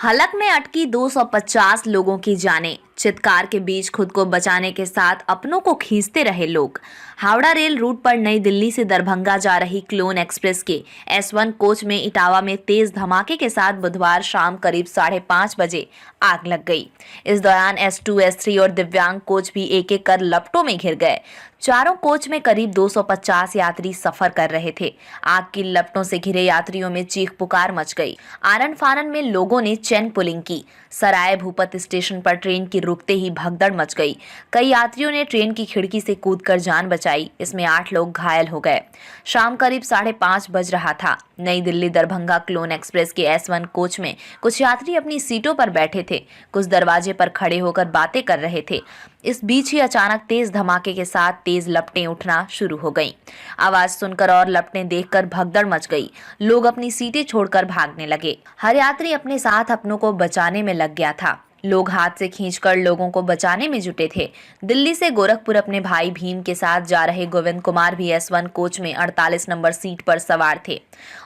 हलक में अटकी 250 लोगों की जानें। चित्कार के बीच खुद को बचाने के साथ अपनों को खींचते रहे लोग। हावड़ा रेल रूट पर नई दिल्ली से दरभंगा जा रही क्लोन एक्सप्रेस के S1 कोच में इटावा में तेज धमाके के साथ बुधवार शाम करीब 5:30 बजे आग लग गई। इस दौरान S2, S3 और दिव्यांग कोच भी एक एक कर लपटों में घिर गए। चारों कोच में करीब 250 यात्री सफर कर रहे थे। आग की लपटों से घिरे यात्रियों में चीख पुकार मच गई। आनन फानन में लोगों ने चैन पुलिंग की। सराय भूपत स्टेशन पर ट्रेन की रुकते ही भगदड़ मच गई। कई यात्रियों ने ट्रेन की खिड़की से कूदकर जान बचाई। इसमें 8 लोग घायल हो गए। शाम करीब 5:30 बज रहा था। नई दिल्ली दरभंगा क्लोन एक्सप्रेस के S1 कोच में कुछ यात्री अपनी सीटों पर बैठे थे, कुछ दरवाजे पर खड़े होकर बातें कर रहे थे। इस बीच ही अचानक तेज धमाके के साथ तेज लपटें उठना शुरू हो गईं। आवाज सुनकर और लपटें देखकर भगदड़ मच गई। लोग अपनी सीटें छोड़कर भागने लगे। हर यात्री अपने साथ अपनों को बचाने में लग गया था। लोग हाथ से खींचकर लोगों को बचाने में जुटे थे। दिल्ली से गोरखपुर अपने भाई भीम के साथ जा रहे गोविंद कुमार भी S1 कोच में 48 नंबर सीट पर सवार थे।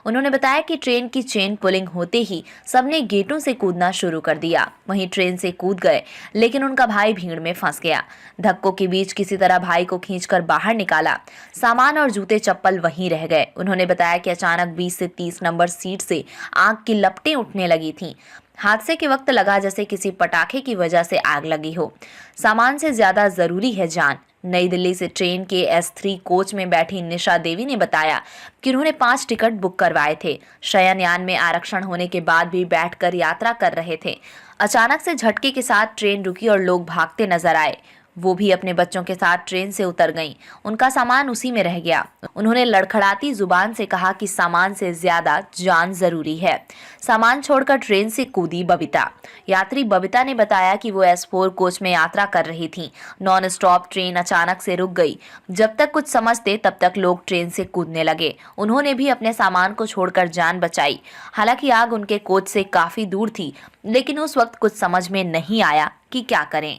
उन्होंने बताया कि ट्रेन की चेन पुलिंग होते ही सबने गेटों से कूदना शुरू कर दिया। वहीं ट्रेन से कूद गए, लेकिन उनका भाई भीड़ में फंस गया। धक्कों के बीच किसी तरह भाई को खींचकर बाहर निकाला। सामान और जूते चप्पल वहीं रह गए। उन्होंने बताया कि अचानक 20 से 30 नंबर सीट से आग की लपटें उठने लगी थीं। हादसे के वक्त लगा जैसे किसी पटाखे की वजह से आग लगी हो। सामान से ज्यादा जरूरी है जान। नई दिल्ली से ट्रेन के S3 कोच में बैठी निशा देवी ने बताया कि उन्होंने 5 टिकट बुक करवाए थे। शयनयान में आरक्षण होने के बाद भी बैठकर यात्रा कर रहे थे। अचानक से झटके के साथ ट्रेन रुकी और लोग भागते नजर आए। वो भी अपने बच्चों के साथ ट्रेन से उतर गईं। उनका सामान उसी में रह गया। उन्होंने लड़खड़ाती जुबान से कहा कि सामान से ज्यादा जान जरूरी है। सामान छोड़कर ट्रेन से कूदी बबीता। यात्री बबीता ने बताया कि वो S4 कोच में यात्रा कर रही थी। नॉन स्टॉप ट्रेन अचानक से रुक गई। जब तक कुछ समझते तब तक लोग ट्रेन से कूदने लगे। उन्होंने भी अपने सामान को छोड़कर जान बचाई। हालांकि आग उनके कोच से काफी दूर थी, लेकिन उस वक्त कुछ समझ में नहीं आया कि क्या करें।